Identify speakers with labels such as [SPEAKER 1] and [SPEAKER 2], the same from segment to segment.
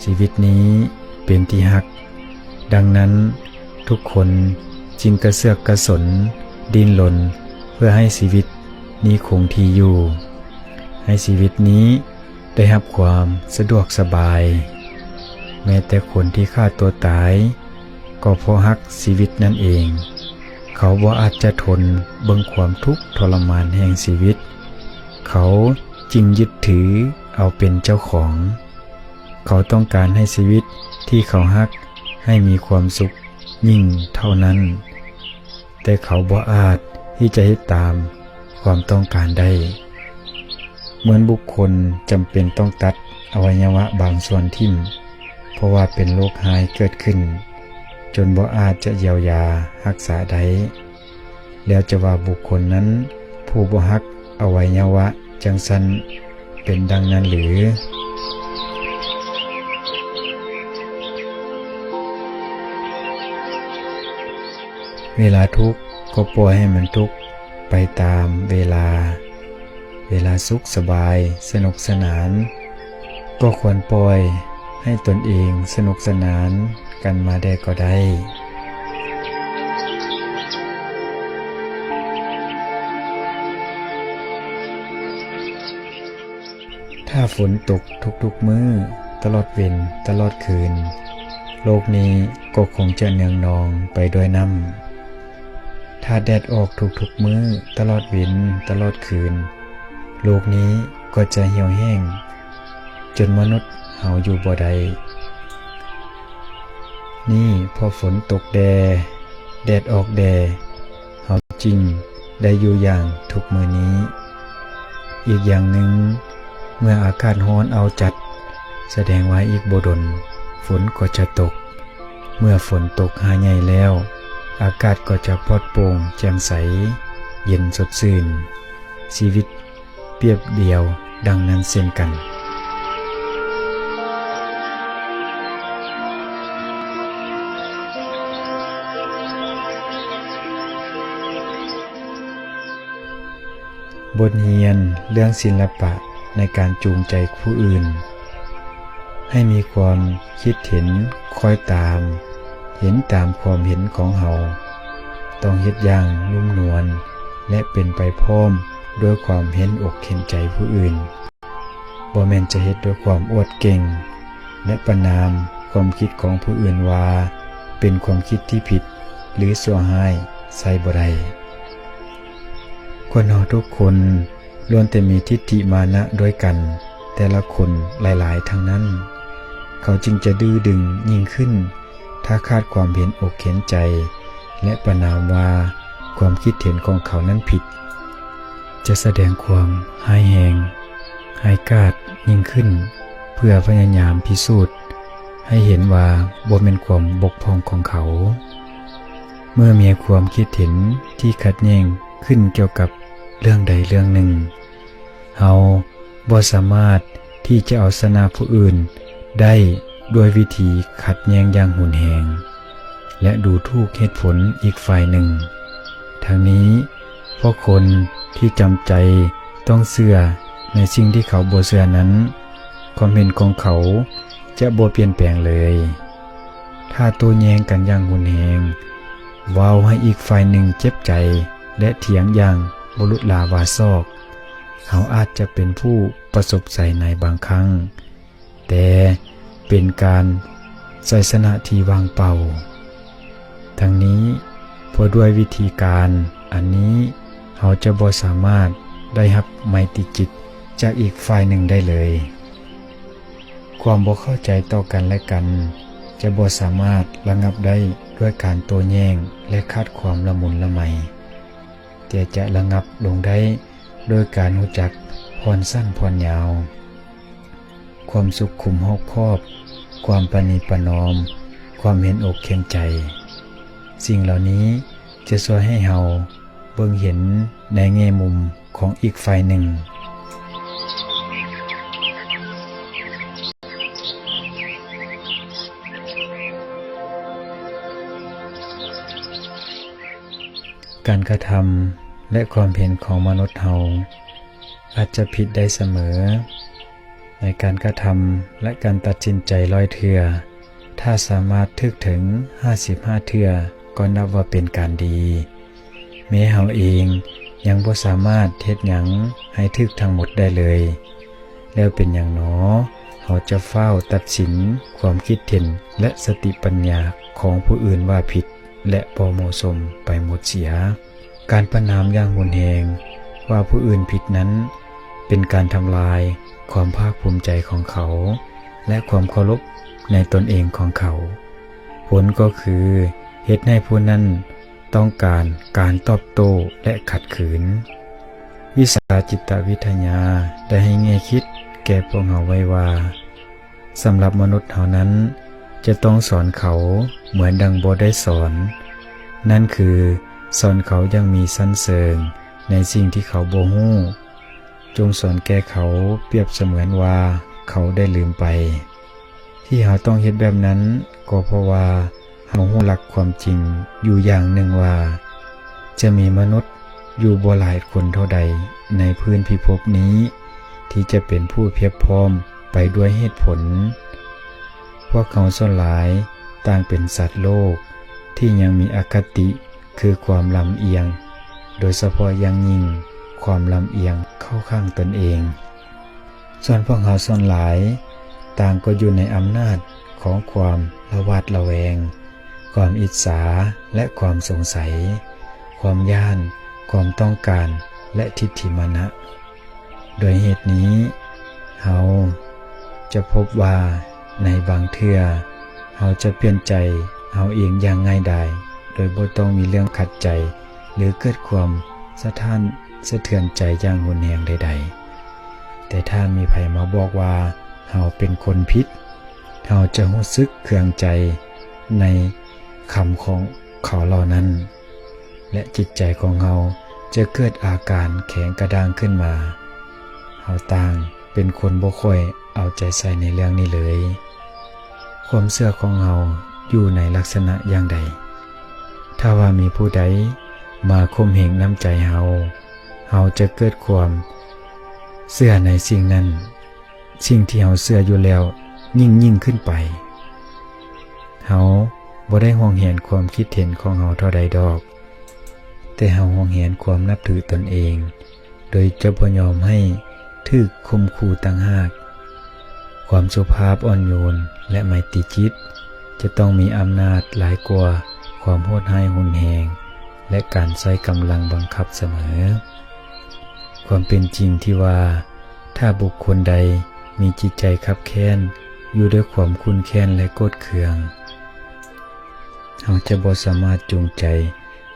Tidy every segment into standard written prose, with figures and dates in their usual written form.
[SPEAKER 1] ชีวิตนี้เป็นที่ฮักดังนั้นทุกคนจึงกระเสือกกระสนดิ้นรนเพื่อให้ชีวิตนี้คงที่อยู่ให้ชีวิตนี้ได้รับความสะดวกสบายแม้แต่คนที่ฆ่าตัวตายก็เพราะฮักชีวิตนั่นเองเขาบ่อาจจะทนเบิ่งความทุกข์ทรมานแห่งชีวิตเขาจึงยึดถือเอาเป็นเจ้าของเขาต้องการให้ชีวิตที่เขาฮักให้มีความสุขยิ่งเท่านั้นแต่เขาบ่อาจที่จะเฮ็ดตามความต้องการได้เหมือนบุคคลจำเป็นต้องตัดอวัยวะบางส่วนทิ่มเพราะว่าเป็นโรคหายเกิดขึ้นจนบ่อาจจะเยียวยารักษาได้แล้วจะว่าบุคคลนั้นผู้บ่ฮักอวัยวะจังซั่นเป็นดังนั้นหรือเวลาทุกข์ก็ปล่อยให้มันทุกข์ไปตามเวลาสุขสบายสนุกสนานก็ควรปล่อยให้ตนเองสนุกสนานกันมาได้ก็ได้ถ้าฝนตกทุกๆมื้อตลอดเว้นตลอดคืนโลกนี้ก็คงจะเนืองนองไปด้วยน้ำถ้าแดดออกทุกๆมื้อตลอดเว้นตลอดคืนโลกนี้ก็จะเหี่ยวแห้งจนมนุษย์เฮาอยู่บ่ได้นี่พอฝนตกแดดออกเฮาจริงได้อยู่อย่างทุกมื้อนี้อีกอย่างหนึ่งเมื่ออากาศร้อนเอาจัดแสดงว่าอีกบ่ดนฝนก็จะตกเมื่อฝนตกหาใหญ่แล้วอากาศก็จะปลอดโปร่งแจ่มใสเย็นสดชื่นชีวิตเปรียบเดียวดังนั้นเช่นกันบทเรียนเรื่องศิลปะในการจูงใจผู้อื่นให้มีความคิดเห็นคอยตามเห็นตามความเห็นของเฮาต้องเฮ็ดอย่างนุ่มนวลและเป็นไปพร้อมด้วยความเห็นอกเห็นใจผู้อื่นบ่แม่นจะเฮ็ดด้วยความอวดเก่งและประณามความคิดของผู้อื่นว่าเป็นความคิดที่ผิดหรือชั่วร้ายใส่บ่ได้คนเฮาทุกคนล้วนแต่มีทิฏฐิมานะด้วยกันแต่ละคนหลายๆทั้งนั้นเขาจึงจะดื้อดึงยิ่งขึ้นถ้าขาดความเห็นอกเห็นใจและประณามว่าความคิดเห็นของเขานั้นผิดจะแสดงความหายแหงหายกาจยิ่งขึ้นเพื่อพยายามพิสูจน์ให้เห็นว่าบ่เป็นความบกพร่องของเขาเมื่อมีความคิดเห็นที่ขัดแย้งขึ้นเกี่ยวกับเรื่องใดเรื่องหนึ่งเฮาบ่สามารถที่จะเอาชนะผู้อื่นได้ด้วยวิธีขัดแย้งอย่างหุนแหงและดูถูกเหตุผลอีกฝ่ายหนึ่งทั้งนี้เพราะคนที่จำใจต้องเชื่อในสิ่งที่เขาบ่เชื่อนั้นความเห็นของเขาจะบ่เปลี่ยนแปลงเลยถ้าโต้แย้งกันอย่างหุนแหงเว้าให้อีกฝ่ายหนึ่งเจ็บใจและเถียงอย่างบ่ลุลาวาซอกเขาอาจจะเป็นผู้ประสบใจในบางครั้งแต่เป็นการใส่ชนะที่วางเป่าทั้งนี้เพราะด้วยวิธีการอันนี้เขาจะบ่สามารถได้รับไมตรีจิตจากอีกฝ่ายหนึ่งได้เลยความบ่เข้าใจต่อกันและกันจะบ่สามารถระงับได้ด้วยการโต้แย้งและขาดความละมุนละไมแต่จะระงับลงได้โดยการรู้จักผ่อนสั้นผ่อนยาวความสุขุมรอบคอบความประนีประนอมความเห็นอกเห็นใจสิ่งเหล่านี้จะช่วยให้เราเบิ่งเห็นในแง่มุมของอีกฝ่ายหนึ่ง
[SPEAKER 2] ค
[SPEAKER 1] การกระทำและความเห็นของมนุษย์เฮาอาจจะผิดได้เสมอในการกระทำและการตัดสินใจ100เทื่อถ้าสามารถถึกถึง55เทื่อก็นับว่าเป็นการดีแม้เฮาเองยังบ่สามารถเฮ็ดหยังให้ถึกทั้งหมดได้เลยแล้วเป็นหยังหนอเฮาจะเฝ้าตัดสินความคิดเห็นและสติปัญญาของผู้อื่นว่าผิดและบ่เหมาะสมไปหมดเสียการประณามอย่างรุนแรงว่าผู้อื่นผิดนั้นเป็นการทำลายความภาคภูมิใจของเขาและความเคารพในตนเองของเขาผลก็คือเฮ็ดให้ผู้นั้นต้องการตอบโต้และขัดขืนวิชาจิตวิทยาได้ให้แง่คิดแก่พวกเราไว้ว่าสำหรับมนุษย์เท่านั้นจะต้องสอนเขาเหมือนดังบ่ได้สอนนั่นคือสอนเขายังมีสั้นเสริงในสิ่งที่เขาบ่ฮู้จงสอนแก่เขาเปรียบเสมือนว่าเขาได้ลืมไปที่เราต้องเฮ็ดแบบนั้นก็เพราะว่าเราฮู้หลักความจริงอยู่อย่างหนึ่งว่าจะมีมนุษย์อยู่บ่หลายคนเท่าใดในพื้นพิภพนี้ที่จะเป็นผู้เพียบพร้อมไปด้วยเหตุผลพวกเขาส่วนหลายต่างเป็นสัตว์โลกที่ยังมีอคติคือความลำเอียงโดยเฉพาะอย่างยิ่งความลำเอียงเข้าข้างตนเองส่วนพวกเขาส่วนหลายต่างก็อยู่ในอำนาจของความระหวาดระแวงความอิจฉาและความสงสัยความย้านความต้องการและทิฏฐิมานะโดยเหตุนี้เฮาจะพบว่าในบางเทื่อเฮาจะเปลี่ยนใจเฮาเองอย่างง่ายดายโดยบ่ต้องมีเรื่องขัดใจหรือเกิดความสะเทือนใจอย่างรุนแรงใดๆแต่ถ้ามีไผมาบอกว่าเฮาเป็นคนผิดเฮาจะรู้สึกเคืองใจในคำของเขาเหล่านั้นและจิตใจของเฮาจะเกิดอาการแข็งกระด้างขึ้นมาเฮาต่างเป็นคนบ่ค่อยเอาใจใส่ในเรื่องนี้เลยความเชื่อของเฮาอยู่ในลักษณะอย่างใดถ้าว่ามีผู้ใดมาข่มเหงน้ำใจเฮาจะเกิดความเชื่อในสิ่งนั้นสิ่งที่เฮาเชื่ออยู่แล้วยิ่งขึ้นไปเฮาบ่ได้ห่วงแหนความคิดเห็นของเฮาเท่าใดดอกแต่เฮาห่วงแหนความนับถือตนเองโดยจะบ่ยอมให้ถูกข่มขู่ต่างหากความสุภาพอ่อนโยนและไมตรีจิตจะต้องมีอำนาจหลายกว่าความโหดร้ายรุนแรงและการใช้กำลังบังคับเสมอความเป็นจริงที่ว่าถ้าบุคคลใดมีจิตใจคับแค้นอยู่ด้วยความคุ้นแค้นและโกรธเคืองเราจะบ่สามารถจูงใจ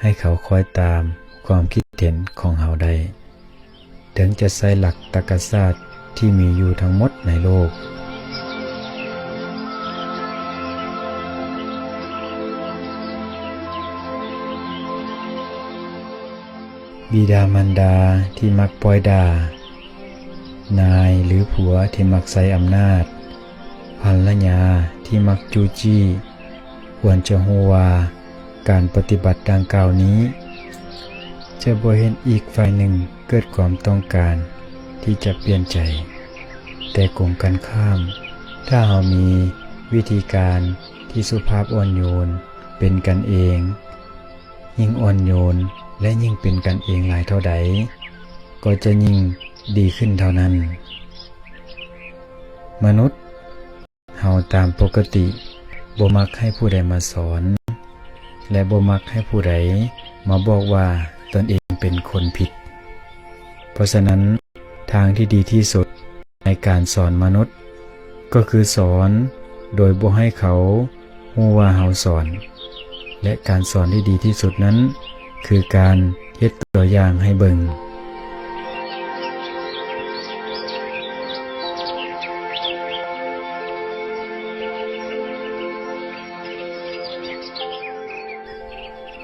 [SPEAKER 1] ให้เขาคอยตามความคิดเห็นของเราได้ถึงจะใช้หลักตรรกศาสตร์ที่มีอยู่ทั้งหมดในโลกบิดามารดาที่มักปล่อยด่านายหรือผัวที่มักใช้อำนาจภรรยาที่มักจู้จี้ควรจะรู้ว่าการปฏิบัติดังกล่าวนี้จะบ่เห็นอีกฝ่ายหนึ่งเกิดความต้องการที่จะเปลี่ยนใจแต่กงกันข้ามถ้าเรามีวิธีการที่สุภาพอ่อนโยนเป็นกันเองยิ่งอ่อนโยนและยิ่งเป็นกันเองหลายเท่าใดก็จะยิ่งดีขึ้นเท่านั้นมนุษย์เฮาตามปกติบ่มักให้ผู้ใดมาสอนและบ่มักให้ผู้ใดมาบอกว่าตนเองเป็นคนผิดเพราะฉะนั้นทางที่ดีที่สุดในการสอนมนุษย์ก็คือสอนโดยบ่ให้เขารู้ว่าเฮาสอนและการสอนที่ดีที่สุดนั้นคือการเฮ็ดตัวอย่างให้เบิ่ง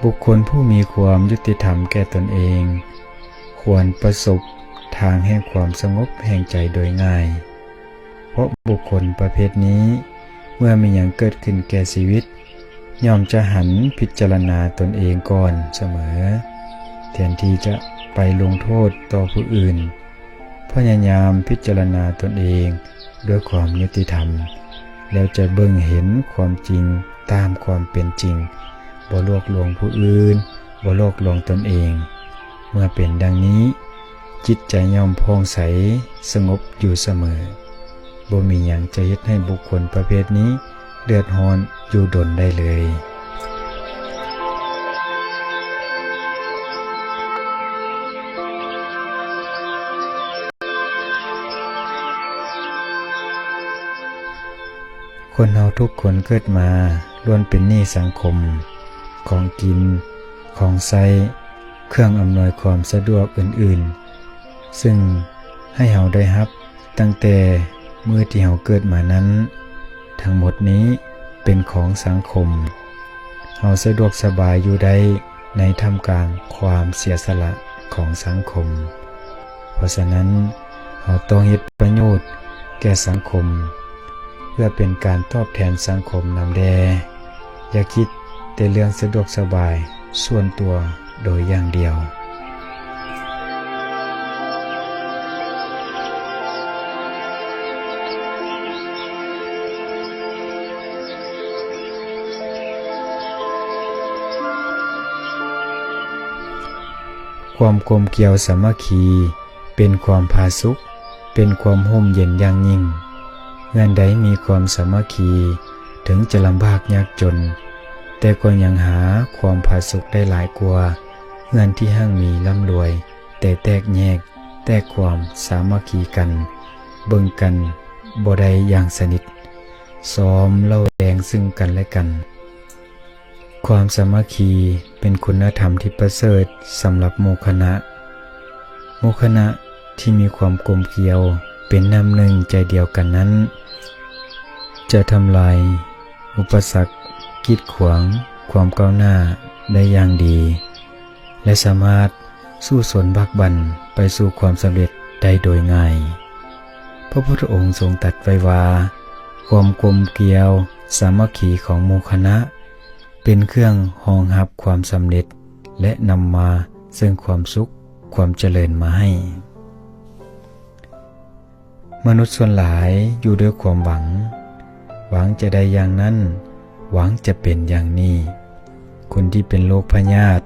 [SPEAKER 1] บุคคลผู้มีความยุติธรรมแก่ตนเองควรประสบทางแห่งความสงบแห่งใจโดยง่ายเพราะบุคคลประเภทนี้เมื่อมีหยังเกิดขึ้นแก่ชีวิตย่อมจะหันพิจารณาตนเองก่อนเสมอ แทนที่จะไปลงโทษต่อผู้อื่นพยายามพิจารณาตนเองด้วยความยุติธรรมแล้วจะเบิ่งเห็นความจริงตามความเป็นจริงบ่ลวงผู้อื่นบ่หลอกลวงตนเองเมื่อเป็นดังนี้จิตใจย่อมผ่องใสสงบอยู่เสมอบ่มีหยังจะเฮ็ดให้บุคคลประเภทนี้เดือดร้อนอยู่ดนได้เลยคนเราทุกคนเกิดมาล้วนเป็นหนี้สังคมของกินของใช้เครื่องอำนวยความสะดวกอื่นๆซึ่งให้เราได้รับตั้งแต่เมื่อที่เราเกิดมานั้นทั้งหมดนี้เป็นของสังคมเราสะดวกสบายอยู่ได้ในท่ามกลางความเสียสละของสังคมเพราะฉะนั้นเราต้องเฮ็ดประโยชน์แก่สังคมเพื่อเป็นการตอบแทนสังคมนำแลอย่าคิดแต่เรื่องสะดวกสบายส่วนตัวโดยอย่างเดียวความกลมเกลียวสามัคคีเป็นความผาสุกเป็นความร่มเย็นอย่างยิ่งเงื่อนใดมีความสามัคคีถึงจะลำบากยากจนแต่ก็ยังหาความผาสุกได้หลายกว่าเงื่อนที่ห้างมีร่ำรวยแต่แตกแยกแตกความสามัคคีกันเบิ่งกันบ่ได้อย่างสนิทซ้อมเล่าแดงซึ่งกันและกันความสามัคคีเป็นคุณธรรมที่ประเสริฐสำหรับหมู่คณะที่มีความกลมเกลียวเป็นน้ำหนึ่งใจเดียวกันนั้นจะทำลายอุปสรรคกีดขวางความก้าวหน้าได้อย่างดีและสามารถสู้สนบักบั่นไปสู่ความสำเร็จได้โดยง่ายพระพุทธองค์ทรงตรัสไว้ว่าความกลมเกลียวสามัคคีของหมู่คณะเป็นเครื่องรองรับความสำเร็จและนำมาซึ่งความสุขความเจริญมาให้มนุษย์ส่วนหลายอยู่ด้วยความหวังจะได้อย่างนั้นหวังจะเป็นอย่างนี้คนที่เป็นโรคพยาธิ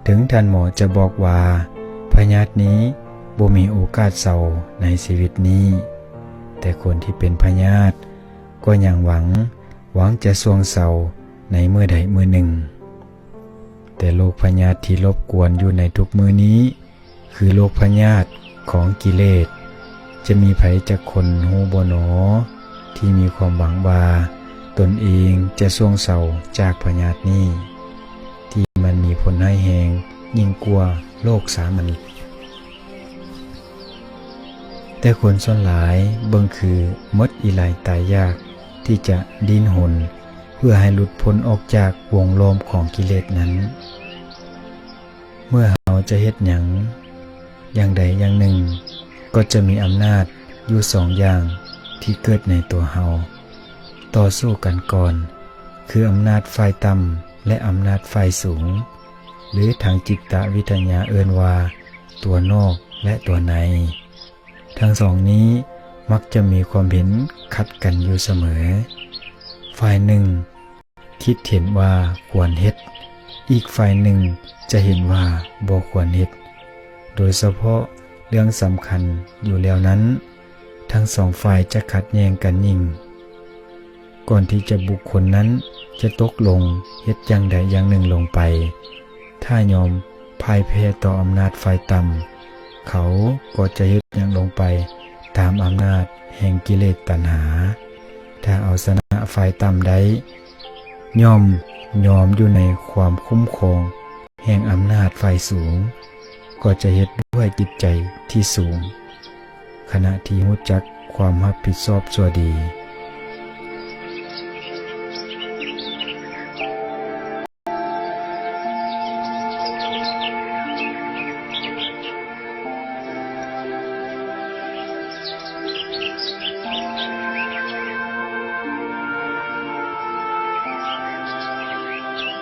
[SPEAKER 1] ถึงท่านหมอจะบอกว่าพยาธินี้บ่มีโอกาสเศร้าในชีวิตนี้แต่คนที่เป็นพยาธิก็ยังหวังจะสวงเศร้าในมื้อใดมื้อหนึ่งแต่โรคพยาธิที่รบกวนอยู่ในทุกมื้อนี้คือโรคพยาธิของกิเลสจะมีไผจักคนฮู้บ่หนอที่มีความหวังว่าตนเองจะสวงเศร้าจากพยาธินี้ที่มันมีผลให้แหงยิ่งกว่าโรคสามัญแต่คนส่วนหลายเบิ่งคือมดอีหลายตายยากที่จะดิ้นหนเพื่อให้หลุดพ้นออกจากวงล้อมของกิเลสนั้นเมื่อเราจะเฮ็ดหยังอย่างใดอย่างหนึ่งก็จะมีอำนาจอยู่สองอย่างที่เกิดในตัวเราต่อสู้กันก่อนคืออำนาจฝ่ายต่ำและอำนาจฝ่ายสูงหรือทางจิตวิทยาเอิ้นว่าตัวนอกและตัวในทั้งสองนี้มักจะมีความเห็นขัดกันอยู่เสมอฝ่ายหนึ่งคิดเห็นว่าควรเฮ็ดอีกฝ่ายหนึ่งจะเห็นว่าบ่ควรเฮ็ดโดยเฉพาะเรื่องสำคัญอยู่แล้วนั้นทั้งสองฝ่ายจะขัดแย้งกันยิ่งก่อนที่จะบุคคลนั้นจะตกลงเฮ็ดอย่างใดอย่างหนึ่งลงไปถ้ายอมพ่ายแพ้ต่ออำนาจฝ่ายต่ำเขาก็จะเฮ็ดอย่างลงไปตามอำนาจแห่งกิเลสตัณหาถ้าเอาชนะฝ่ายต่ำได้ยอมอยู่ในความคุ้มครองแห่งอำนาจฝ่ายสูงก็จะเฮ็ดด้วยจิตใจที่สูงขณะที่รู้จักความรับผิดชอบชั่วดี